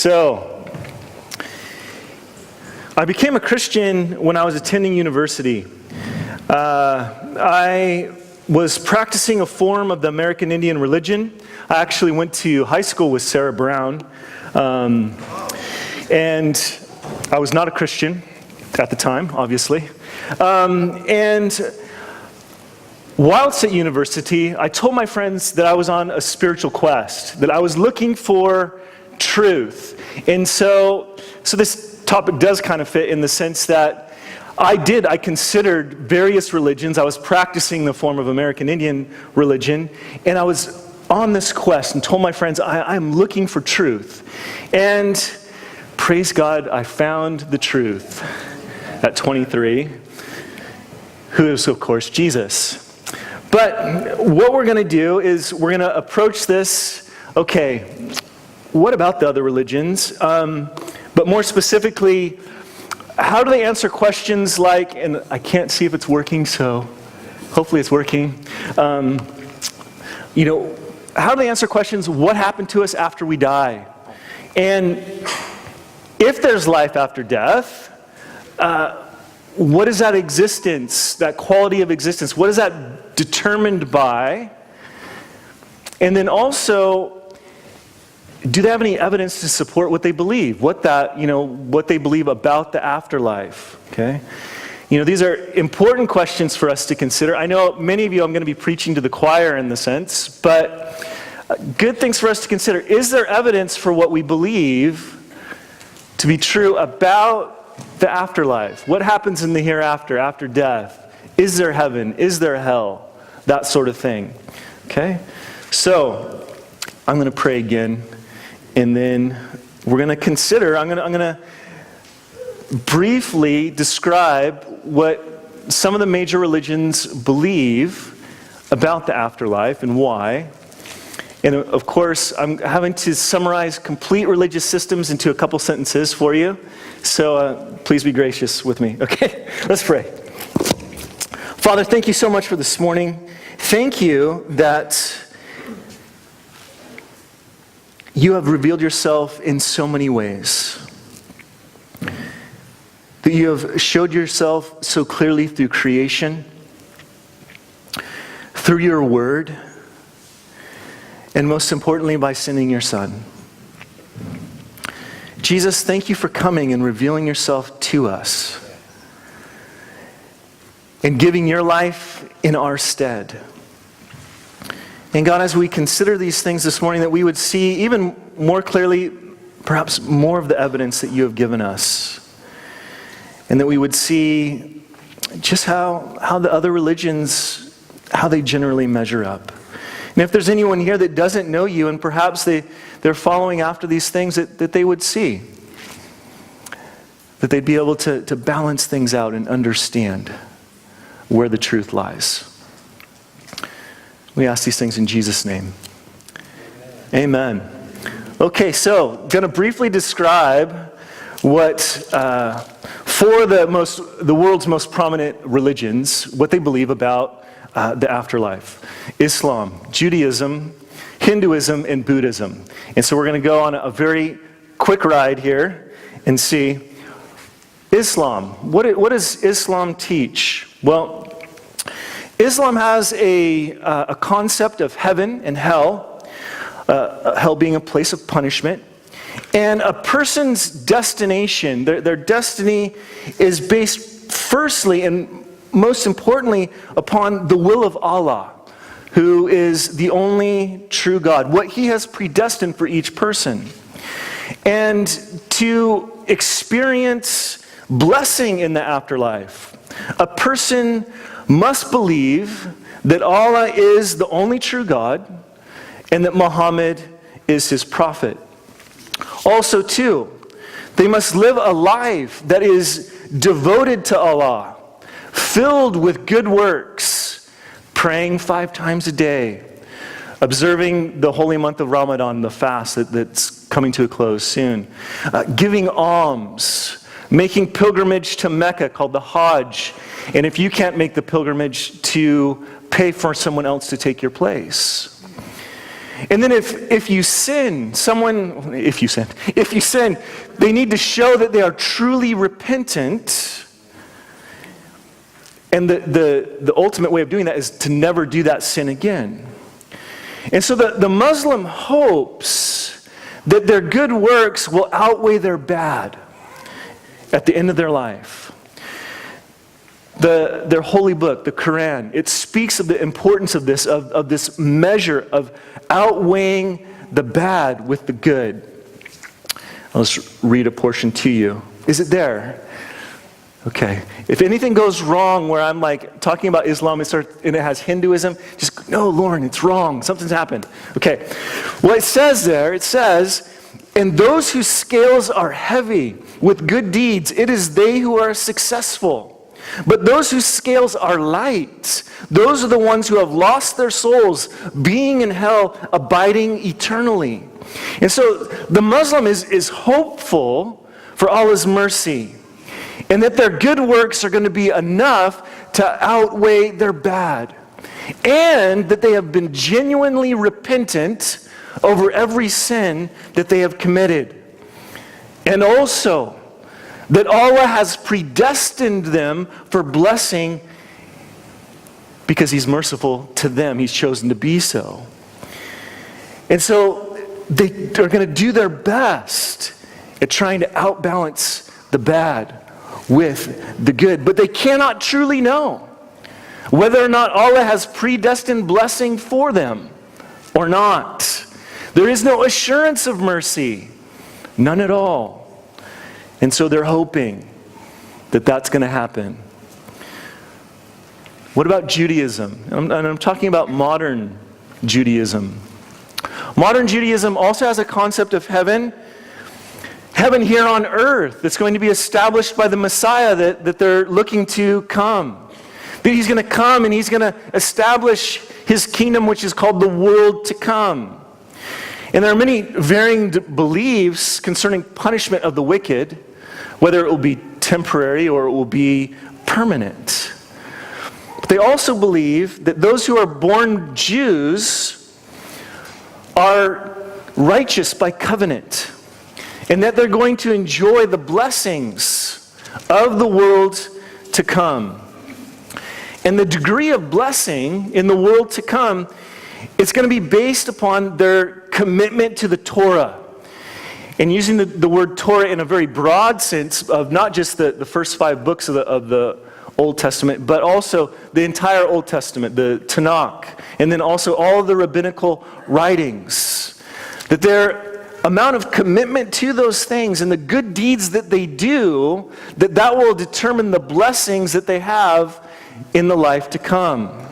So, I became a Christian when I was attending university. I was practicing a form of the American Indian religion. I actually went to high school with Sarah Brown. And I was not a Christian at the time, obviously. And whilst at university, I told my friends that I was on a spiritual quest, that I was looking for truth. And so this topic does kind of fit in the sense that I considered various religions. I was practicing the form of American Indian religion, and I was on this quest and told my friends, I'm looking for truth. And praise God, I found the truth at 23, who is, of course, Jesus. But what we're going to do is we're going to approach this, okay, what about the other religions? But more specifically, how do they answer questions like, and I can't see if it's working, so hopefully it's working. How do they answer questions, what happened to us after we die? And if there's life after death, what is that existence, that quality of existence? What is that determined by? And then also, do they have any evidence to support what they believe? What they believe about the afterlife? Okay, these are important questions for us to consider. I know many of you, I'm going to be preaching to the choir in the sense, but good things for us to consider. Is there evidence for what we believe to be true about the afterlife? What happens in the hereafter, after death? Is there heaven? Is there hell? That sort of thing. Okay? So, I'm going to pray again, and then we're going to consider, I'm going to briefly describe what some of the major religions believe about the afterlife and why. And of course, I'm having to summarize complete religious systems into a couple sentences for you. So please be gracious with me. Okay, let's pray. Father, thank you so much for this morning. Thank you that you have revealed yourself in so many ways. That you have showed yourself so clearly through creation, through your word, and most importantly, by sending your Son. Jesus, thank you for coming and revealing yourself to us and giving your life in our stead. And God, as we consider these things this morning, that we would see even more clearly, perhaps more of the evidence that you have given us. And that we would see just how the other religions, how they generally measure up. And if there's anyone here that doesn't know you, and perhaps they're following after these things, that they would see. That they'd be able to balance things out and understand where the truth lies. We ask these things in Jesus' name. Amen. Okay, so I'm going to briefly describe what for the world's most prominent religions, what they believe about the afterlife. Islam, Judaism, Hinduism, and Buddhism. And so we're going to go on a very quick ride here and see Islam. What does Islam teach? Well, Islam has a concept of heaven and hell, hell being a place of punishment. And a person's destination, their destiny is based firstly and most importantly upon the will of Allah, who is the only true God, what He has predestined for each person. And to experience blessing in the afterlife, a person must believe that Allah is the only true God and that Muhammad is his prophet. Also, too, they must live a life that is devoted to Allah, filled with good works, praying 5 times a day, observing the holy month of Ramadan, the fast that's coming to a close soon, giving alms, making pilgrimage to Mecca called the Hajj, and if you can't make the pilgrimage, to pay for someone else to take your place. And then if you sin, they need to show that they are truly repentant. And the ultimate way of doing that is to never do that sin again. And so the Muslim hopes that their good works will outweigh their bad at the end of their life. Their holy book, the Quran, it speaks of the importance of this measure of outweighing the bad with the good. I'll just read a portion to you. Is it there? Okay. If anything goes wrong where I'm like talking about Islam and it has Hinduism, just, no, Lauren, it's wrong. Something's happened. Okay. Well, it says, and those whose scales are heavy with good deeds, it is they who are successful. But those whose scales are light, those are the ones who have lost their souls, being in hell, abiding eternally. And so the Muslim is hopeful for Allah's mercy, and that their good works are going to be enough to outweigh their bad, and that they have been genuinely repentant over every sin that they have committed. And also, that Allah has predestined them for blessing because He's merciful to them. He's chosen to be so. And so they are going to do their best at trying to outbalance the bad with the good. But they cannot truly know whether or not Allah has predestined blessing for them or not. There is no assurance of mercy. None at all. And so they're hoping that that's going to happen. What about Judaism? And I'm talking about modern Judaism. Modern Judaism also has a concept of heaven here on earth that's going to be established by the Messiah that they're looking to come. That He's going to come and He's going to establish His kingdom, which is called the world to come. And there are many varying beliefs concerning punishment of the wicked, whether it will be temporary or it will be permanent. But they also believe that those who are born Jews are righteous by covenant, and that they're going to enjoy the blessings of the world to come. And the degree of blessing in the world to come is going to be based upon their commitment to the Torah. And using the word Torah in a very broad sense of not just the first 5 books of the Old Testament, but also the entire Old Testament, the Tanakh, and then also all of the rabbinical writings. That their amount of commitment to those things and the good deeds that they do, that will determine the blessings that they have in the life to come.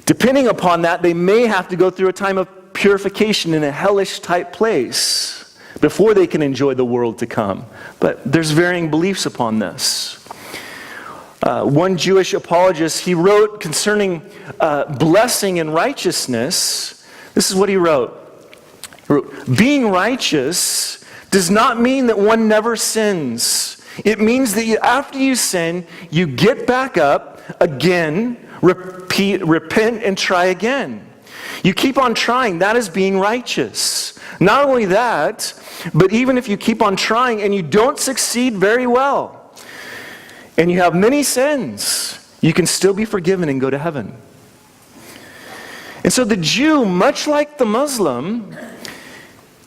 Depending upon that, they may have to go through a time of purification in a hellish type place before they can enjoy the world to come. But there's varying beliefs upon this. One Jewish apologist, he wrote concerning blessing and righteousness. This is what he wrote. Being righteous does not mean that one never sins. It means that after you sin, you get back up again, repent, and try again. You keep on trying. That is being righteous. Not only that, but even if you keep on trying and you don't succeed very well, and you have many sins, you can still be forgiven and go to heaven. And so the Jew, much like the Muslim,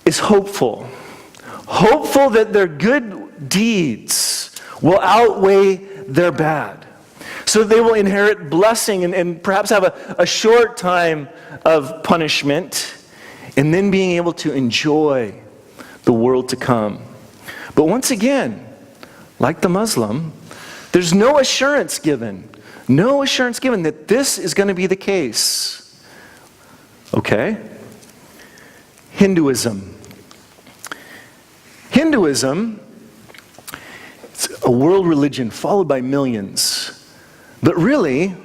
is hopeful. Hopeful that their good deeds will outweigh their bad. So they will inherit blessing and perhaps have a short time of punishment, and then being able to enjoy the world to come. But once again, like the Muslim, there's no assurance given. No assurance given that this is going to be the case. Okay? Hinduism. Hinduism, it's a world religion followed by millions. But really,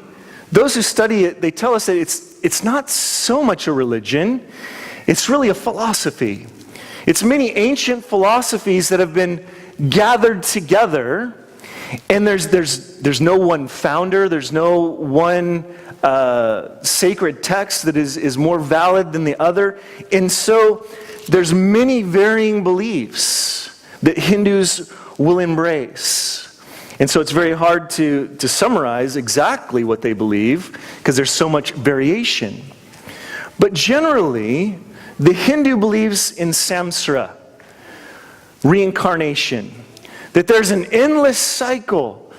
those who study it, they tell us that it's not so much a religion, it's really a philosophy. It's many ancient philosophies that have been gathered together, And there's no one founder, there's no one sacred text that is more valid than the other. And so there's many varying beliefs that Hindus will embrace. And so it's very hard to summarize exactly what they believe because there's so much variation. But generally, the Hindu believes in samsara, reincarnation, that there's an endless cycle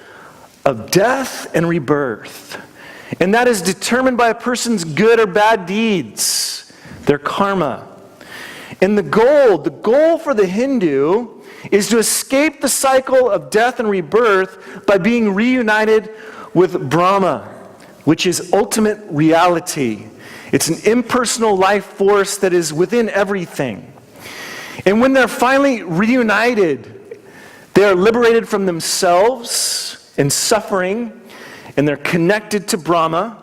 of death and rebirth. And that is determined by a person's good or bad deeds, their karma. And the goal for the Hindu is to escape the cycle of death and rebirth by being reunited with Brahma, which is ultimate reality. It's an impersonal life force that is within everything. And when they're finally reunited, they are liberated from themselves and suffering, and they're connected to Brahma,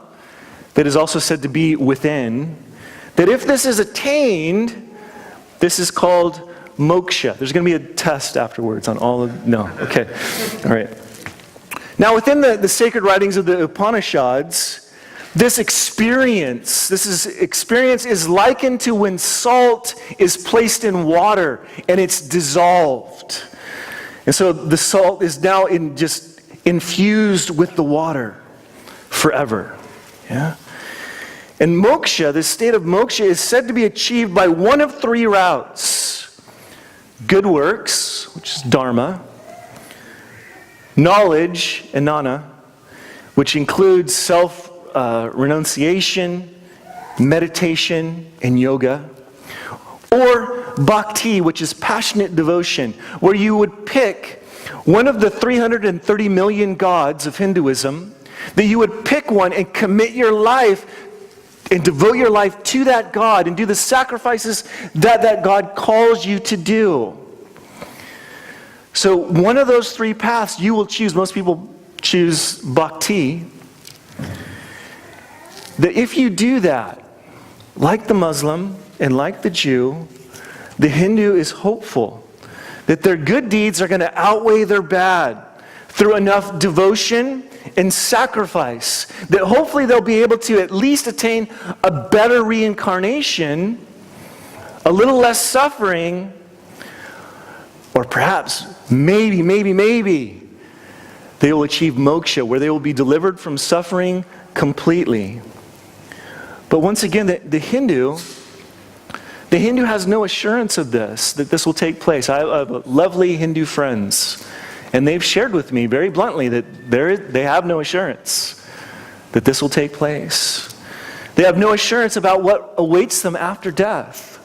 that is also said to be within. That if this is attained, this is called moksha. There's going to be a test afterwards on all of... No, okay. All right. Now, within the sacred writings of the Upanishads, this experience is likened to when salt is placed in water and it's dissolved. And so the salt is now just infused with the water forever. Yeah? And moksha, this state of moksha, is said to be achieved by one of three routes. Good works, which is dharma, knowledge, jnana, which includes self-renunciation, meditation, and yoga, or bhakti, which is passionate devotion, where you would pick one of the 330 million gods of Hinduism, that you would pick one and commit your life and devote your life to that God and do the sacrifices that God calls you to do. So one of those three paths you will choose. Most people choose bhakti. That if you do that, like the Muslim and like the Jew, the Hindu is hopeful that their good deeds are going to outweigh their bad through enough devotion and sacrifice, that hopefully they'll be able to at least attain a better reincarnation, a little less suffering, or perhaps, maybe, they will achieve moksha, where they will be delivered from suffering completely. But once again, the Hindu has no assurance of this, that this will take place. I have lovely Hindu friends, and they've shared with me very bluntly that they have no assurance that this will take place. They have no assurance about what awaits them after death.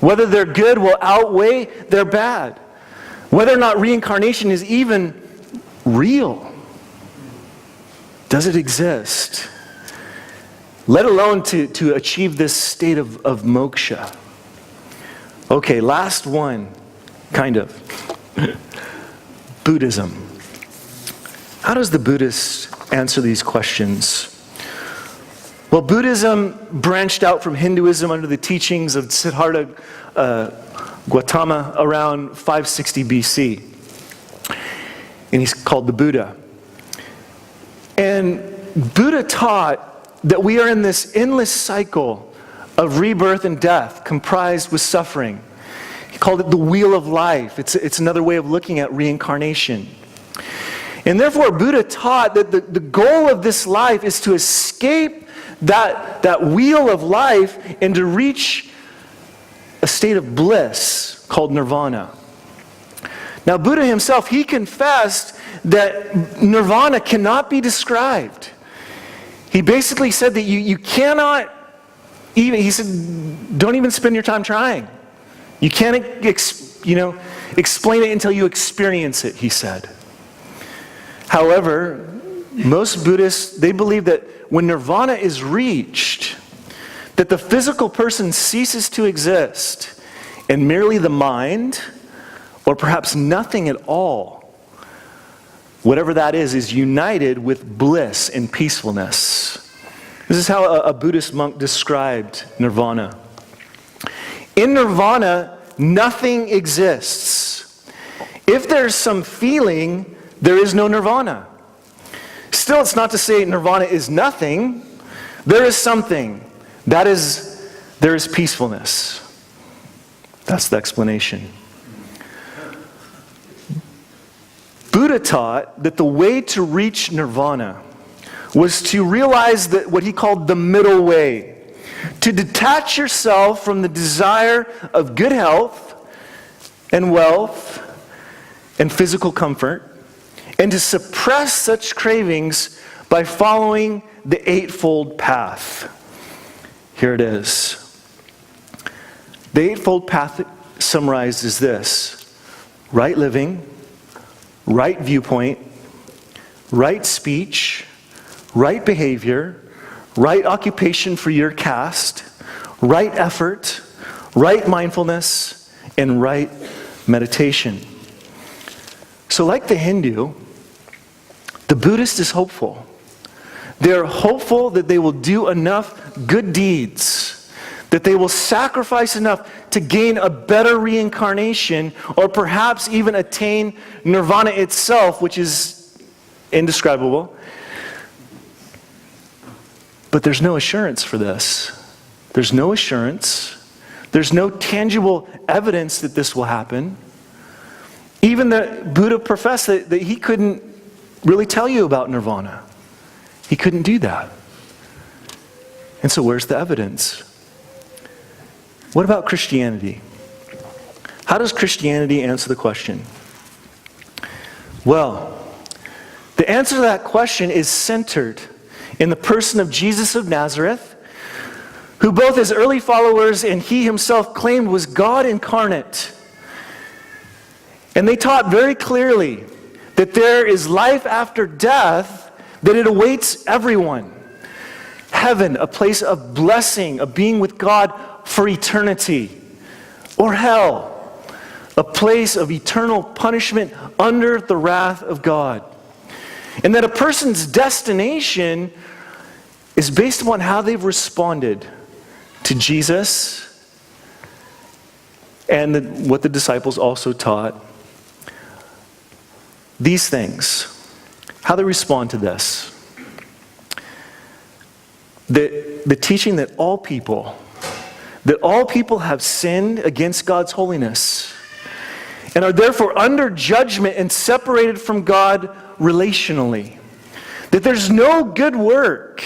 Whether their good will outweigh their bad. Whether or not reincarnation is even real. Does it exist? Let alone to achieve this state of moksha. Okay, last one, kind of. Buddhism. How does the Buddhist answer these questions? Well, Buddhism branched out from Hinduism under the teachings of Siddhartha Gautama around 560 BC. And he's called the Buddha. And Buddha taught that we are in this endless cycle of rebirth and death, comprised with suffering. He called it the wheel of life. It's another way of looking at reincarnation. And therefore, Buddha taught that the goal of this life is to escape that wheel of life and to reach a state of bliss called nirvana. Now, Buddha himself, he confessed that nirvana cannot be described. He basically said that you cannot even, he said, don't even spend your time trying. You can't, explain it until you experience it, he said. However, most Buddhists, they believe that when nirvana is reached, that the physical person ceases to exist, and merely the mind, or perhaps nothing at all, whatever that is united with bliss and peacefulness. This is how a Buddhist monk described nirvana. In nirvana, nothing exists. If there's some feeling, there is no nirvana. Still, it's not to say nirvana is nothing. There is something. There is peacefulness. That's the explanation. Buddha taught that the way to reach nirvana was to realize that what he called the middle way, to detach yourself from the desire of good health and wealth and physical comfort, and to suppress such cravings by following the Eightfold Path. Here it is. The Eightfold Path summarized as this: right living, right viewpoint, right speech, right behavior, right occupation for your caste, right effort, right mindfulness, and right meditation. So like the Hindu, the Buddhist is hopeful. They're hopeful that they will do enough good deeds, that they will sacrifice enough to gain a better reincarnation, or perhaps even attain nirvana itself, which is indescribable. But there's no assurance for this. There's no assurance. There's no tangible evidence that this will happen. Even the Buddha professed that he couldn't really tell you about nirvana. He couldn't do that. And so where's the evidence? What about Christianity? How does Christianity answer the question? Well, the answer to that question is centered in the person of Jesus of Nazareth, who both his early followers and he himself claimed was God incarnate. And they taught very clearly that there is life after death, that it awaits everyone. Heaven, a place of blessing, of being with God for eternity. Or hell, a place of eternal punishment under the wrath of God. And that a person's destination is based upon how they've responded to Jesus and what the disciples also taught. These things, how they respond to this. The teaching that all people have sinned against God's holiness and are therefore under judgment and separated from God relationally. That there's no good work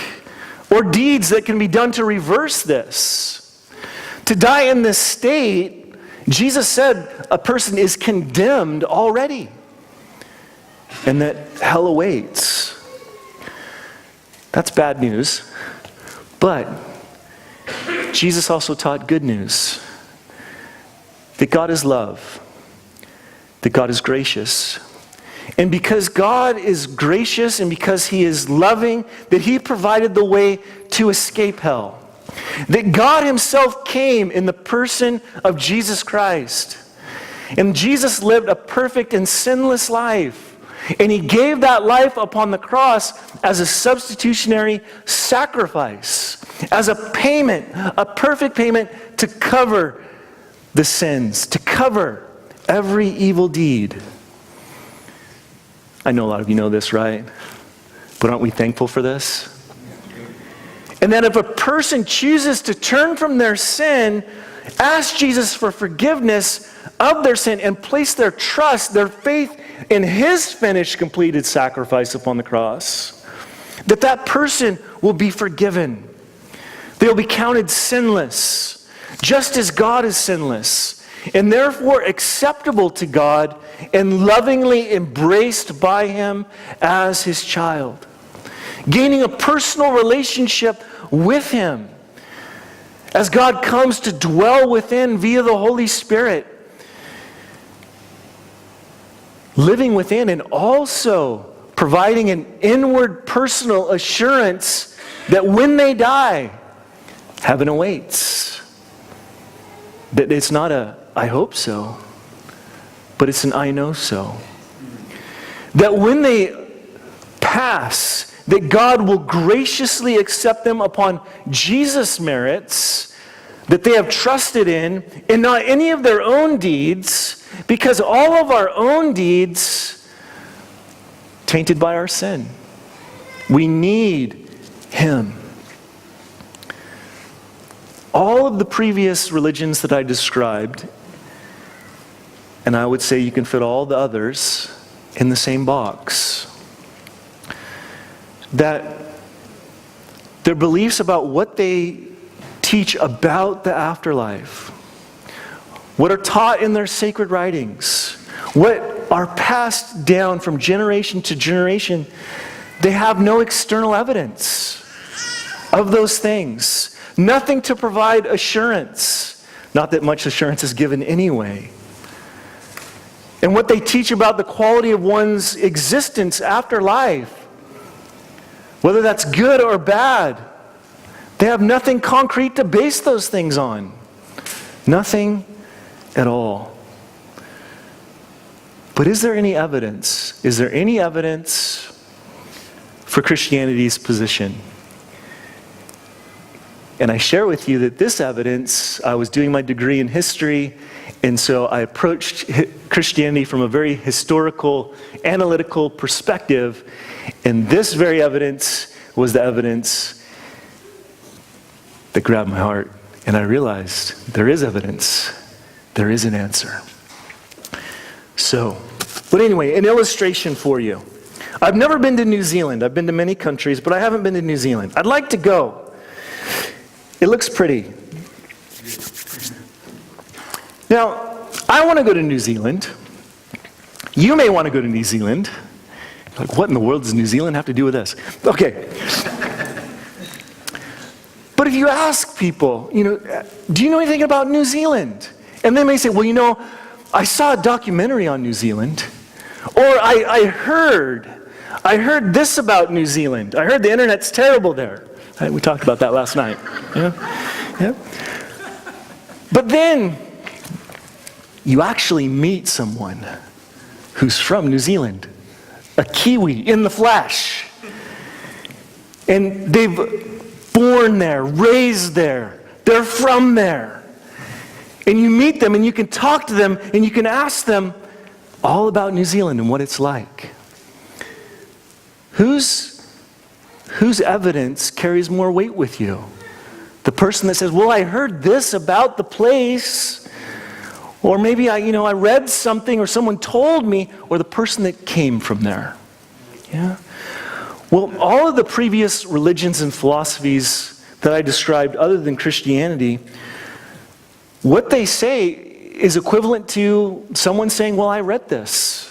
or deeds that can be done to reverse this. To die in this state, Jesus said a person is condemned already, and that hell awaits. That's bad news. But Jesus also taught good news. That God is love. That God is gracious. And because God is gracious and because he is loving, that he provided the way to escape hell. That God himself came in the person of Jesus Christ. And Jesus lived a perfect and sinless life. And he gave that life upon the cross as a substitutionary sacrifice, as a payment, a perfect payment to cover the sins, to cover every evil deed. I know a lot of you know this, right? But aren't we thankful for this? And that if a person chooses to turn from their sin, ask Jesus for forgiveness of their sin, and place their trust, their faith in his finished, completed sacrifice upon the cross, that person will be forgiven. They'll be counted sinless, just as God is sinless, and therefore acceptable to God and lovingly embraced by him as his child. Gaining a personal relationship with him as God comes to dwell within via the Holy Spirit. Living within and also providing an inward personal assurance that when they die, heaven awaits. That it's not a I hope so, but it's an I know so. That when they pass, that God will graciously accept them upon Jesus' merits that they have trusted in, and not any of their own deeds, because all of our own deeds tainted by our sin. We need Him. All of the previous religions that I described, and I would say you can fit all the others in the same box, that their beliefs about what they teach about the afterlife, what are taught in their sacred writings, what are passed down from generation to generation, they have no external evidence of those things. Nothing to provide assurance. Not that much assurance is given anyway. And what they teach about the quality of one's existence after life, whether that's good or bad, they have nothing concrete to base those things on. Nothing at all. But is there any evidence? Is there any evidence for Christianity's position? And I share with you that this evidence, I was doing my degree in history, and so I approached Christianity from a very historical, analytical perspective, and this very evidence was the evidence that grabbed my heart. And I realized there is evidence. There is an answer. So, but anyway, an illustration for you. I've never been to New Zealand. I've been to many countries, but I haven't been to New Zealand. I'd like to go. It looks pretty. Now, I want to go to New Zealand. You may want to go to New Zealand. Like, what in the world does New Zealand have to do with this? Okay. But if you ask people, do you know anything about New Zealand? And they may say, well, I saw a documentary on New Zealand. Or I heard this about New Zealand. I heard the internet's terrible there. We talked about that last night. Yeah. But then you actually meet someone who's from New Zealand, a Kiwi in the flesh. And they've born there, raised there. They're from there. And you meet them and you can talk to them and you can ask them all about New Zealand and what it's like. Whose evidence carries more weight with you? The person that says, well, I heard this about the place, or maybe I read something or someone told me, or the person that came from there. Yeah? Well, all of the previous religions and philosophies that I described other than Christianity, what they say is equivalent to someone saying, well, I read this.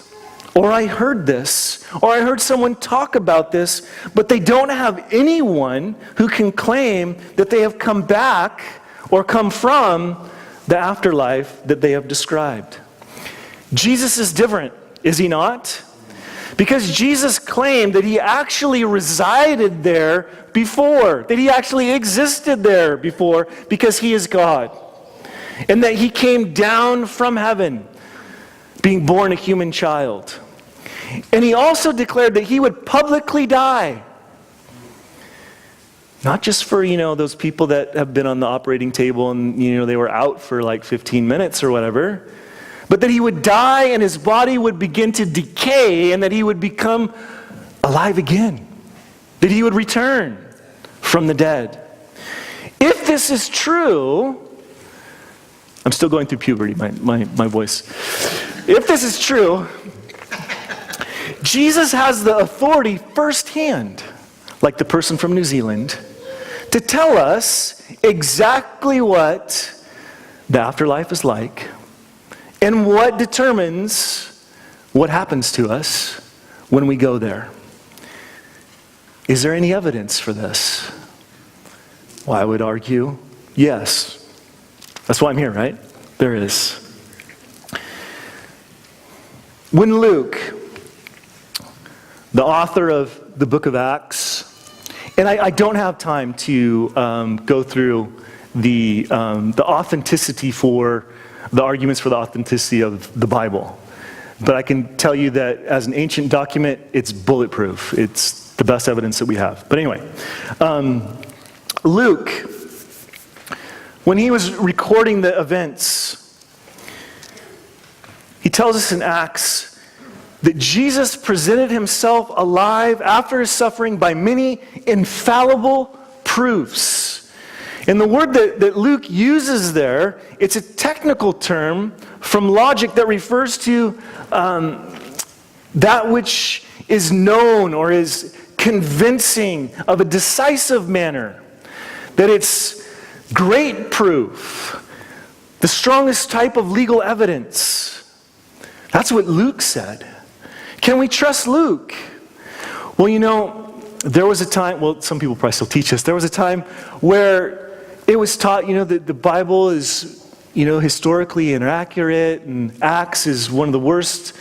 Or I heard this, or I heard someone talk about this, but they don't have anyone who can claim that they have come back or come from the afterlife that they have described. Jesus is different, is he not? Because Jesus claimed that he actually resided there before, that he actually existed there before, because he is God. And that he came down from heaven, being born a human child. And he also declared that he would publicly die. Not just for, those people that have been on the operating table and, they were out for like 15 minutes or whatever, but that he would die and his body would begin to decay and that he would become alive again. That he would return from the dead. If this is true, I'm still going through puberty, my voice. If this is true, Jesus has the authority firsthand, like the person from New Zealand, to tell us exactly what the afterlife is like and what determines what happens to us when we go there. Is there any evidence for this? Well, I would argue, yes. That's why I'm here, right? There is. When Luke, the author of the book of Acts, and I don't have time to go through the authenticity for the arguments for the authenticity of the Bible, but I can tell you that as an ancient document, it's bulletproof. It's the best evidence that we have. But anyway, Luke, when he was recording the events, he tells us in Acts that Jesus presented himself alive after his suffering by many infallible proofs. And the word that Luke uses there, it's a technical term from logic that refers to that which is known or is convincing of a decisive manner. That it's great proof, the strongest type of legal evidence. That's what Luke said. Can we trust Luke? Well, there was a time, some people probably still teach us, there was a time where it was taught, that the Bible is, historically inaccurate, and Acts is one of the worst,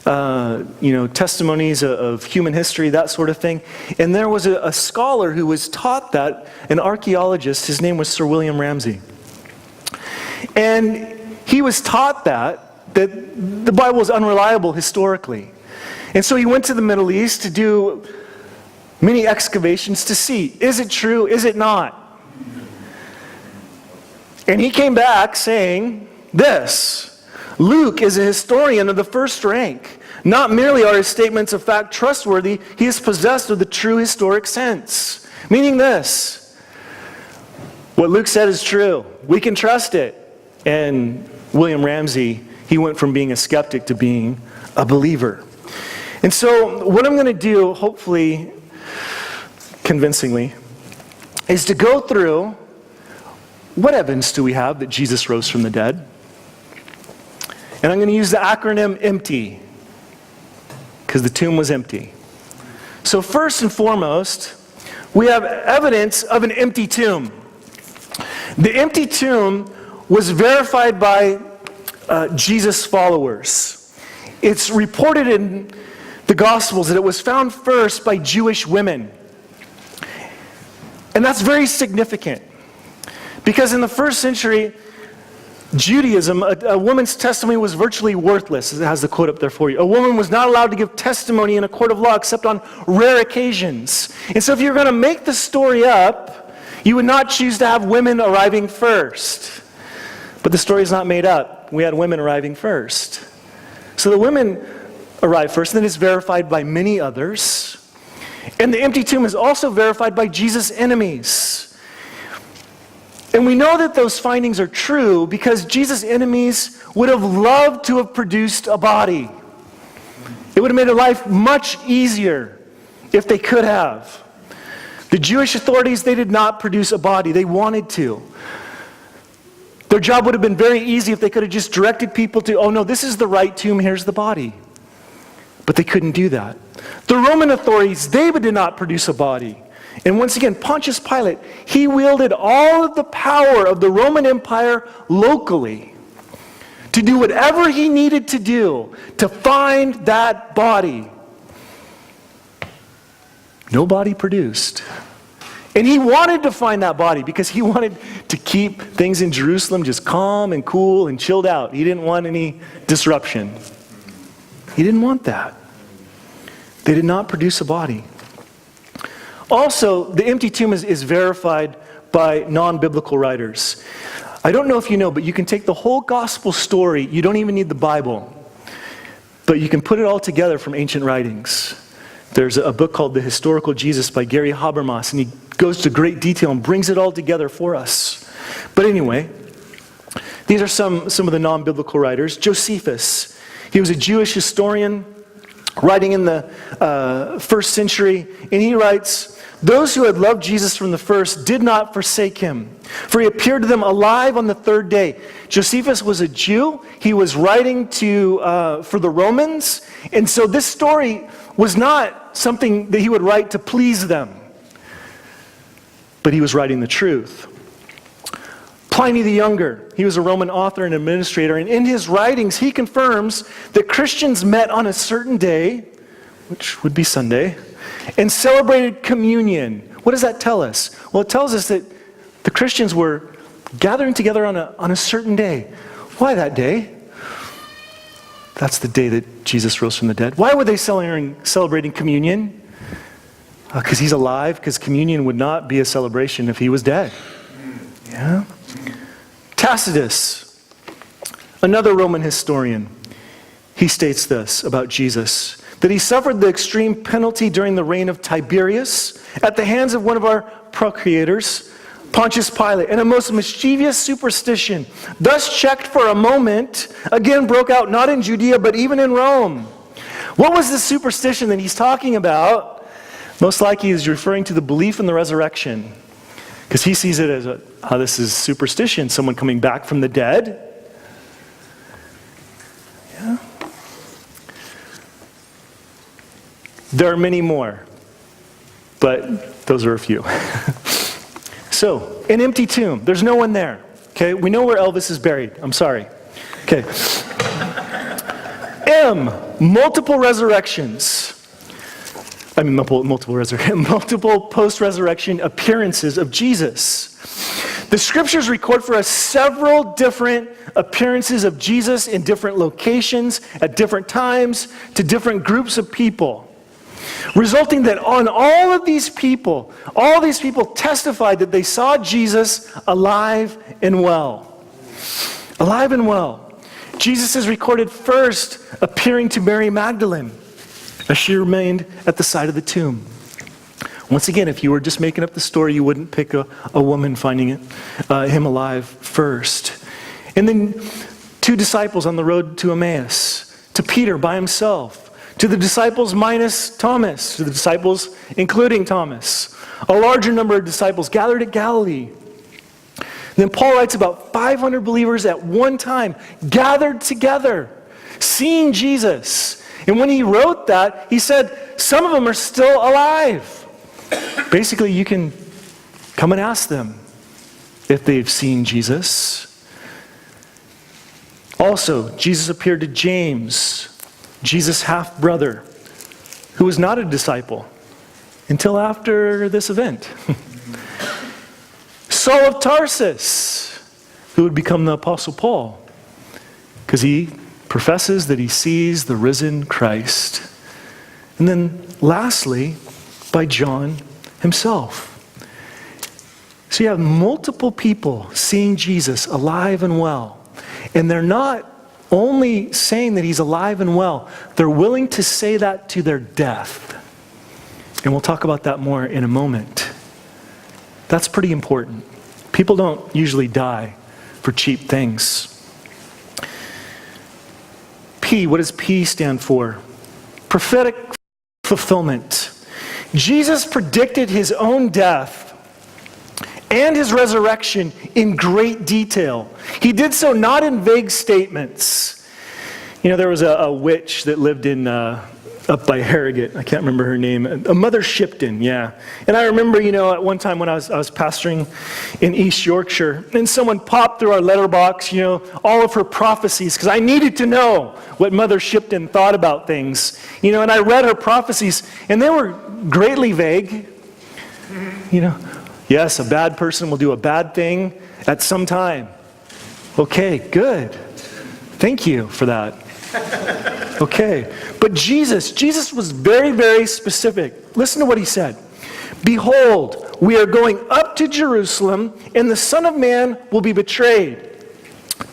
testimonies of human history, that sort of thing. And there was a scholar who was taught that, an archaeologist, his name was Sir William Ramsay. And he was taught that the Bible is unreliable historically. And so he went to the Middle East to do many excavations to see, is it true, is it not? And he came back saying this: Luke is a historian of the first rank. Not merely are his statements of fact trustworthy, he is possessed of the true historic sense. Meaning this: what Luke said is true. We can trust it. And William Ramsay, he went from being a skeptic to being a believer. And so what I'm going to do, hopefully convincingly, is to go through what evidence do we have that Jesus rose from the dead. And I'm going to use the acronym EMPTY, because the tomb was empty. So first and foremost, we have evidence of an empty tomb. The empty tomb was verified by Jesus' followers. It's reported in the Gospels that it was found first by Jewish women. And that's very significant, because in the first century, Judaism, a woman's testimony was virtually worthless. It has the quote up there for you. A woman was not allowed to give testimony in a court of law except on rare occasions. And so if you're going to make the story up, you would not choose to have women arriving first. But the story is not made up. We had women arriving first. So the women arrived first, and then it's verified by many others. And the empty tomb is also verified by Jesus' enemies. And we know that those findings are true because Jesus' enemies would have loved to have produced a body. It would have made their life much easier if they could have. The Jewish authorities, they did not produce a body. They wanted to. Their job would have been very easy if they could have just directed people to, oh no, this is the right tomb, here's the body. But they couldn't do that. The Roman authorities, they did not produce a body. And once again, Pontius Pilate, he wielded all of the power of the Roman Empire locally to do whatever he needed to do to find that body. No body produced. And he wanted to find that body because he wanted to keep things in Jerusalem just calm and cool and chilled out. He didn't want any disruption. He didn't want that. They did not produce a body. Also, the empty tomb is verified by non-biblical writers. I don't know if you know, but you can take the whole gospel story. You don't even need the Bible. But you can put it all together from ancient writings. There's a book called The Historical Jesus by Gary Habermas, and he goes to great detail and brings it all together for us. But anyway, these are some of the non-biblical writers. Josephus, he was a Jewish historian writing in the first century, and he writes, "Those who had loved Jesus from the first did not forsake him, for he appeared to them alive on the third day." Josephus was a Jew. He was writing for the Romans, and so this story was not something that he would write to please them, but he was writing the truth. Pliny the Younger, he was a Roman author and administrator, and in his writings he confirms that Christians met on a certain day, which would be Sunday, and celebrated communion. What does that tell us? Well, it tells us that the Christians were gathering together on a certain day. Why that day? That's the day that Jesus rose from the dead. Why were they celebrating communion? Because he's alive, because communion would not be a celebration if he was dead. Yeah. Tacitus, another Roman historian, he states this about Jesus, that he suffered the extreme penalty during the reign of Tiberius at the hands of one of our procurators, Pontius Pilate, and a most mischievous superstition, thus checked for a moment, again broke out not in Judea, but even in Rome. What was the superstition that he's talking about? Most likely he's referring to the belief in the resurrection, because he sees it as this is superstition, someone coming back from the dead. Yeah. There are many more, but those are a few. So, an empty tomb. There's no one there. Okay, we know where Elvis is buried. I'm sorry. Okay. M, multiple resurrections. Multiple post-resurrection appearances of Jesus. The scriptures record for us several different appearances of Jesus in different locations, at different times, to different groups of people. Resulting that on all these people testified that they saw Jesus alive and well. Alive and well. Jesus is recorded first appearing to Mary Magdalene as she remained at the side of the tomb. Once again, if you were just making up the story, you wouldn't pick a woman finding him alive first. And then 2 disciples on the road to Emmaus, to Peter by himself, to the disciples minus Thomas, to the disciples including Thomas, a larger number of disciples gathered at Galilee. Then Paul writes about 500 believers at one time gathered together, seeing Jesus. And when he wrote that, he said, some of them are still alive. Basically, you can come and ask them if they've seen Jesus. Also, Jesus appeared to James, Jesus' half-brother, who was not a disciple until after this event. Saul of Tarsus, who would become the Apostle Paul, because he professes that he sees the risen Christ. And then lastly, by John himself. So you have multiple people seeing Jesus alive and well. And they're not only saying that he's alive and well, they're willing to say that to their death. And we'll talk about that more in a moment. That's pretty important. People don't usually die for cheap things. P, what does P stand for? Prophetic fulfillment. Jesus predicted his own death and his resurrection in great detail. He did so not in vague statements. You know, there was a witch that lived in up by Harrogate. I can't remember her name. A Mother Shipton, yeah. And I remember, at one time when I was pastoring in East Yorkshire, and someone popped through our letterbox, all of her prophecies, because I needed to know what Mother Shipton thought about things. And I read her prophecies, and they were greatly vague. Yes, a bad person will do a bad thing at some time. Okay, good. Thank you for that. Okay, but Jesus was very, very specific. Listen to what he said. Behold, we are going up to Jerusalem, and the Son of Man will be betrayed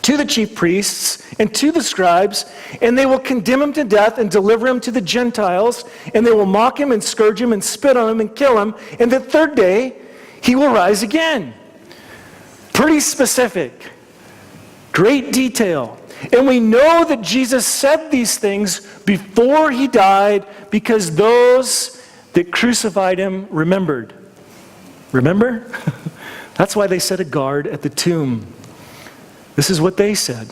to the chief priests and to the scribes, and they will condemn him to death and deliver him to the Gentiles, and they will mock him and scourge him and spit on him and kill him, and the third day he will rise again. Pretty specific. Great detail. And we know that Jesus said these things before he died because those that crucified him remembered. Remember? That's why they set a guard at the tomb. This is what they said.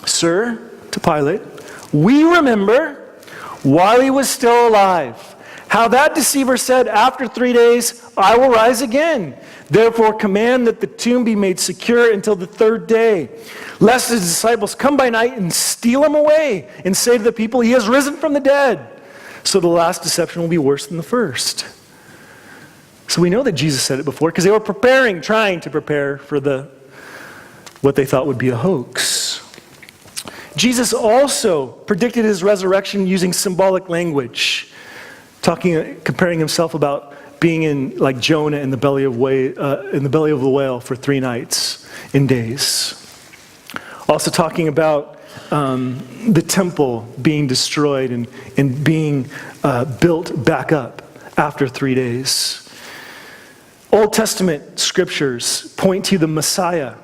Sir, to Pilate, we remember while he was still alive how that deceiver said, after 3 days, I will rise again. Therefore command that the tomb be made secure until the third day, lest his disciples come by night and steal him away and say to the people, he has risen from the dead. So the last deception will be worse than the first. So we know that Jesus said it before because they were trying to prepare for what they thought would be a hoax. Jesus also predicted his resurrection using symbolic language, comparing himself about being in like Jonah in the belly of the whale for 3 nights and days. Also talking about the temple being destroyed and being built back up after 3 days. Old Testament scriptures point to the Messiah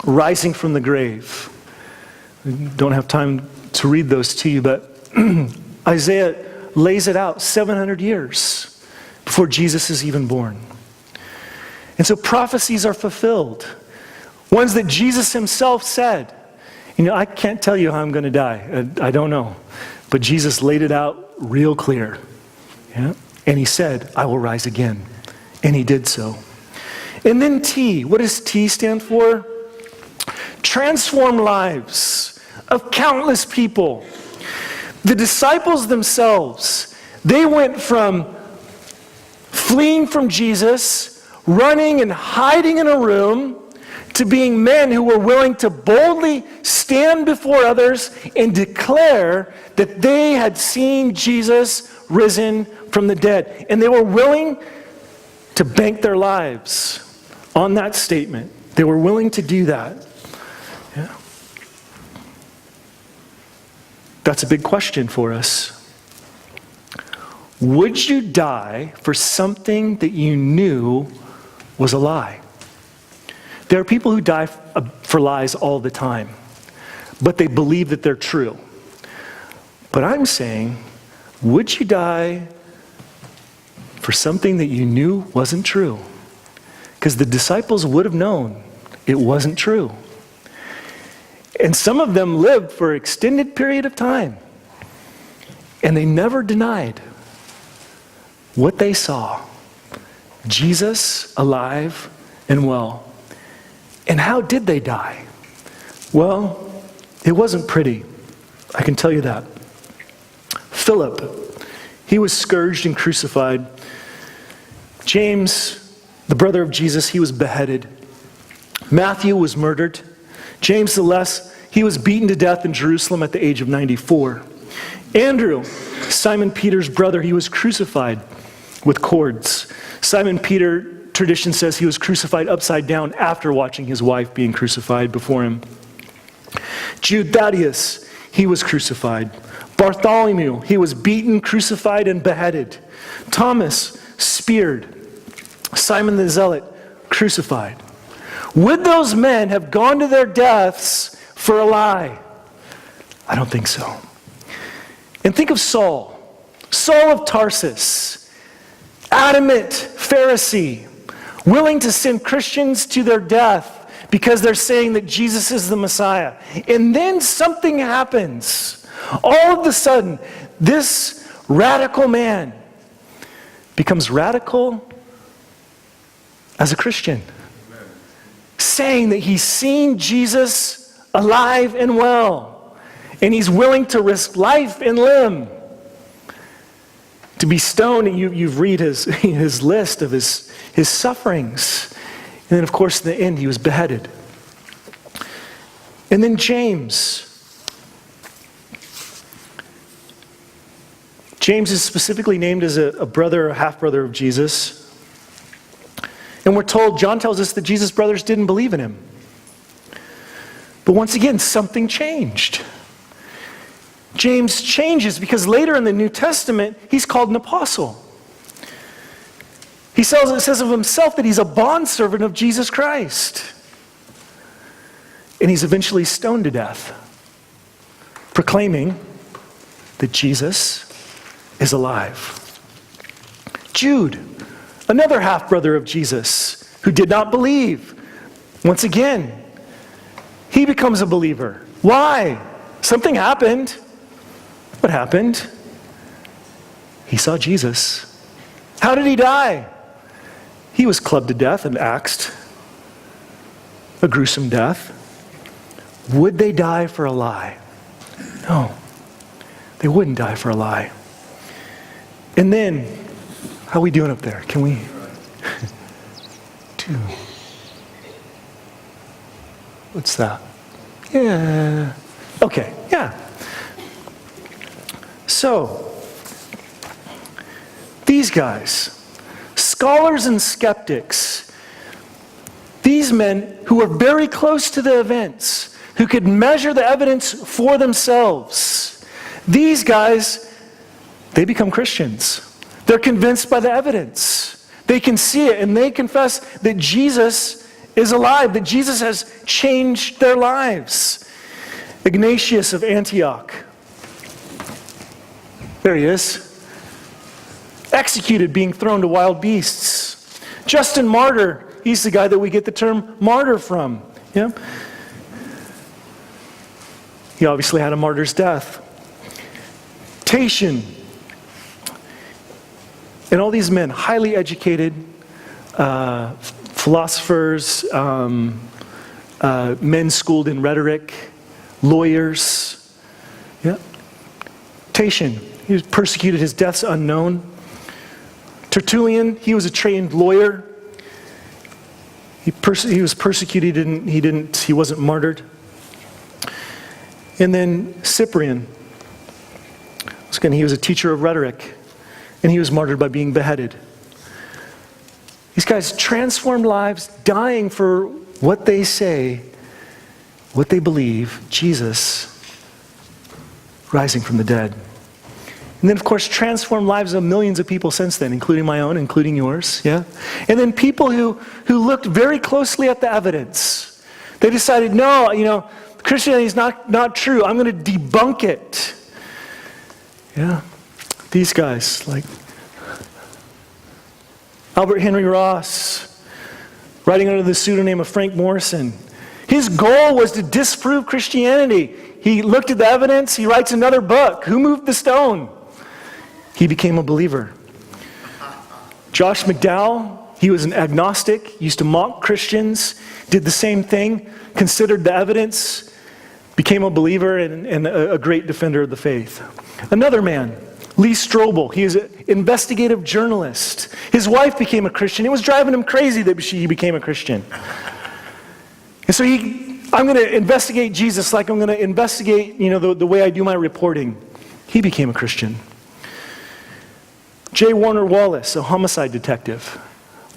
rising from the grave. We don't have time to read those to you, but Isaiah lays it out 700 years before Jesus is even born. And so prophecies are fulfilled. Ones that Jesus himself said. I can't tell you how I'm going to die. I don't know. But Jesus laid it out real clear. Yeah? And he said, I will rise again. And he did so. And then T. What does T stand for? Transform lives of countless people. The disciples themselves, they went from fleeing from Jesus, running and hiding in a room, to being men who were willing to boldly stand before others and declare that they had seen Jesus risen from the dead. And they were willing to bank their lives on that statement. They were willing to do that. Yeah. That's a big question for us. Would you die for something that you knew was a lie? There are people who die for lies all the time, but they believe that they're true. But I'm saying, would you die for something that you knew wasn't true? Because the disciples would have known it wasn't true. And some of them lived for an extended period of time, and they never denied what they saw. Jesus alive and well. And how did they die? Well, it wasn't pretty. I can tell you that. Philip, he was scourged and crucified. James, the brother of Jesus, he was beheaded. Matthew was murdered. James the Less, he was beaten to death in Jerusalem at the age of 94. Andrew, Simon Peter's brother, he was crucified with cords. Simon Peter, tradition says he was crucified upside down after watching his wife being crucified before him. Jude Thaddeus, he was crucified. Bartholomew, he was beaten, crucified, and beheaded. Thomas, speared. Simon the Zealot, crucified. Would those men have gone to their deaths for a lie? I don't think so. And think of Saul. Saul of Tarsus, adamant Pharisee, willing to send Christians to their death because they're saying that Jesus is the Messiah. And then something happens. All of a sudden, this radical man becomes radical as a Christian, saying that he's seen Jesus alive and well, and he's willing to risk life and limb to be stoned. And you read his list of his sufferings. And then, of course, in the end, he was beheaded. And then James. James is specifically named as a brother or half-brother of Jesus. And we're told, John tells us that Jesus' brothers didn't believe in him. But once again, something changed. James changes because later in the New Testament, he's called an apostle. He says of himself that he's a bondservant of Jesus Christ. And he's eventually stoned to death, proclaiming that Jesus is alive. Jude, another half-brother of Jesus, who did not believe. Once again, he becomes a believer. Why? Something happened. What happened? He saw Jesus. How did he die? He was clubbed to death and axed. A gruesome death. Would they die for a lie? No. They wouldn't die for a lie. And then, how are we doing up there? Can we? 2. What's that? Yeah. Okay, yeah. So, these guys, scholars and skeptics, these men who were very close to the events, who could measure the evidence for themselves. These guys, they become Christians. They're convinced by the evidence. They can see it, and they confess that Jesus is alive, that Jesus has changed their lives. Ignatius of Antioch. There he is. Executed, being thrown to wild beasts. Justin Martyr, he's the guy that we get the term martyr from. Yeah? He obviously had a martyr's death. Tatian. And all these men, highly educated, philosophers, men schooled in rhetoric, lawyers. Yeah. Tatian, he was persecuted, his death's unknown. Tertullian, he was a trained lawyer. He was persecuted, he wasn't martyred. And then Cyprian, he was a teacher of rhetoric, and he was martyred by being beheaded. These guys transformed lives, dying for what they say, what they believe, Jesus rising from the dead. And then, of course, transformed lives of millions of people since then, including my own, including yours. Yeah. And then people who looked very closely at the evidence. They decided, no, Christianity is not true. I'm going to debunk it. Yeah. These guys, like Albert Henry Ross, writing under the pseudonym of Frank Morrison. His goal was to disprove Christianity. He looked at the evidence. He writes another book. Who moved the stone? He became a believer. Josh McDowell, he was an agnostic, used to mock Christians, did the same thing, considered the evidence, became a believer and a great defender of the faith. Another man, Lee Strobel, he is an investigative journalist. His wife became a Christian. It was driving him crazy that he became a Christian. And so I'm going to investigate Jesus like I'm going to investigate, the way I do my reporting. He became a Christian. J. Warner Wallace, a homicide detective,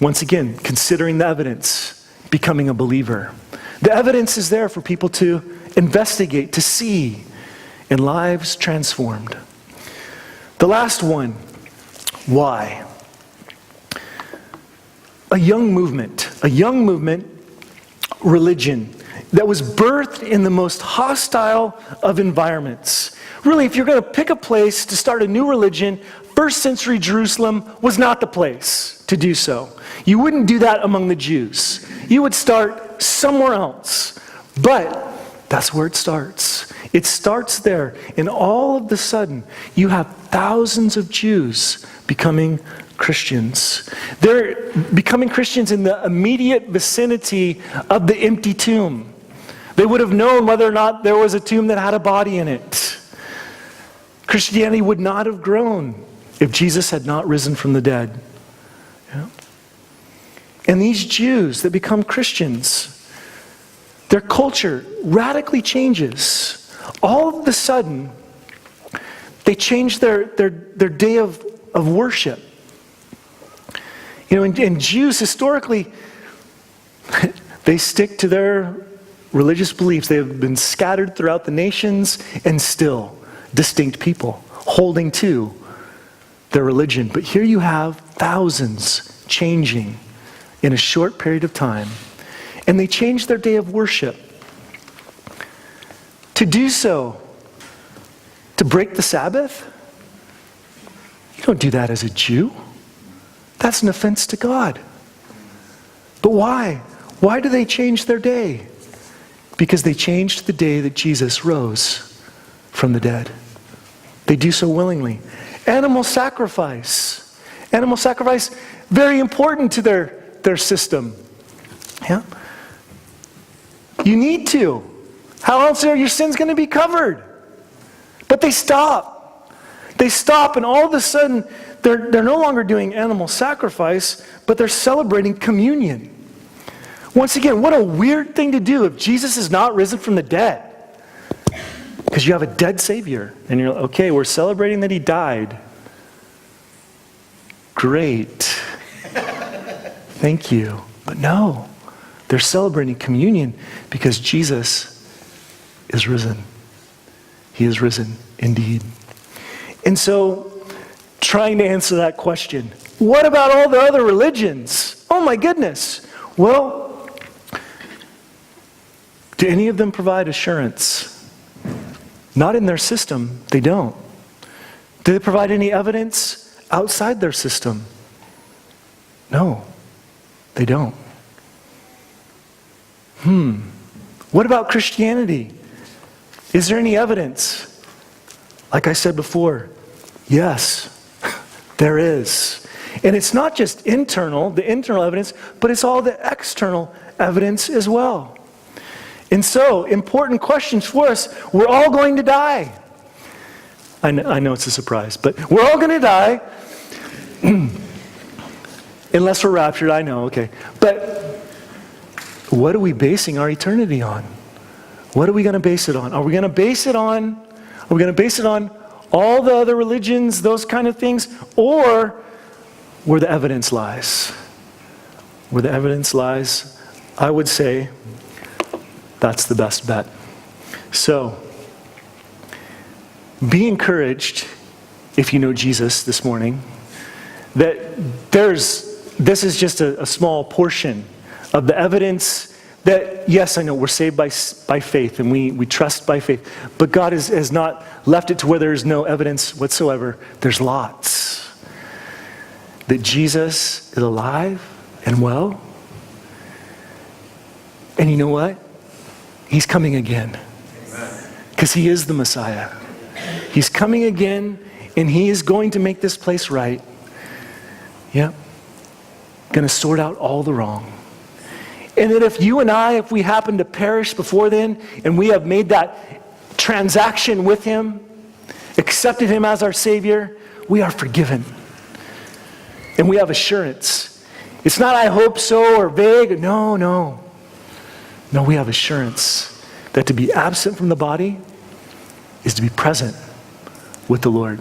once again, considering the evidence, becoming a believer. The evidence is there for people to investigate, to see, and lives transformed. The last one, why? A young movement, religion, that was birthed in the most hostile of environments. Really, if you're going to pick a place to start a new religion, first century Jerusalem was not the place to do so. You wouldn't do that among the Jews. You would start somewhere else. But that's where it starts. It starts there. And all of a sudden, you have thousands of Jews becoming Christians. They're becoming Christians in the immediate vicinity of the empty tomb. They would have known whether or not there was a tomb that had a body in it. Christianity would not have grown if Jesus had not risen from the dead. Yeah. And these Jews that become Christians, their culture radically changes. All of a sudden, they change their day of worship. And Jews historically, they stick to their religious beliefs. They have been scattered throughout the nations and still distinct people holding to their religion. But here you have thousands changing in a short period of time. And they change their day of worship. To do so, to break the Sabbath, you don't do that as a Jew. That's an offense to God. But why? Why do they change their day? Because they changed the day that Jesus rose from the dead. They do so willingly. Animal sacrifice. Animal sacrifice, very important to their system. Yeah? You need to. How else are your sins going to be covered? But they stop. They stop, and all of a sudden, they're no longer doing animal sacrifice, but they're celebrating communion. Once again, what a weird thing to do if Jesus is not risen from the dead. Because you have a dead Savior, and you're like, okay, we're celebrating that He died. Great. Thank you. But no, they're celebrating communion because Jesus is risen. He is risen indeed. And so, trying to answer that question, what about all the other religions? Oh my goodness. Well, do any of them provide assurance? Not in their system, they don't. Do they provide any evidence outside their system? No, they don't. What about Christianity? Is there any evidence? Like I said before, yes, there is. And it's not just internal, the internal evidence, but it's all the external evidence as well. And so, important questions for us. We're all going to die. I know it's a surprise, but we're all going to die. Unless we're raptured, I know, okay. But what are we basing our eternity on? What are we going to base it on? Are we going to base it on all the other religions, those kind of things, or where the evidence lies? Where the evidence lies, I would say that's the best bet. So, be encouraged, if you know Jesus this morning, that this is just a small portion of the evidence that, yes, I know we're saved by faith and we trust by faith, but God has not left it to where there's no evidence whatsoever. There's lots. That Jesus is alive and well. And you know what? He's coming again. Because he is the Messiah. He's coming again, and he is going to make this place right. Yep. Going to sort out all the wrong. And that if you and I, if we happen to perish before then, and we have made that transaction with him, accepted him as our Savior, we are forgiven. And we have assurance. It's not I hope so or vague. No. No, we have assurance that to be absent from the body is to be present with the Lord.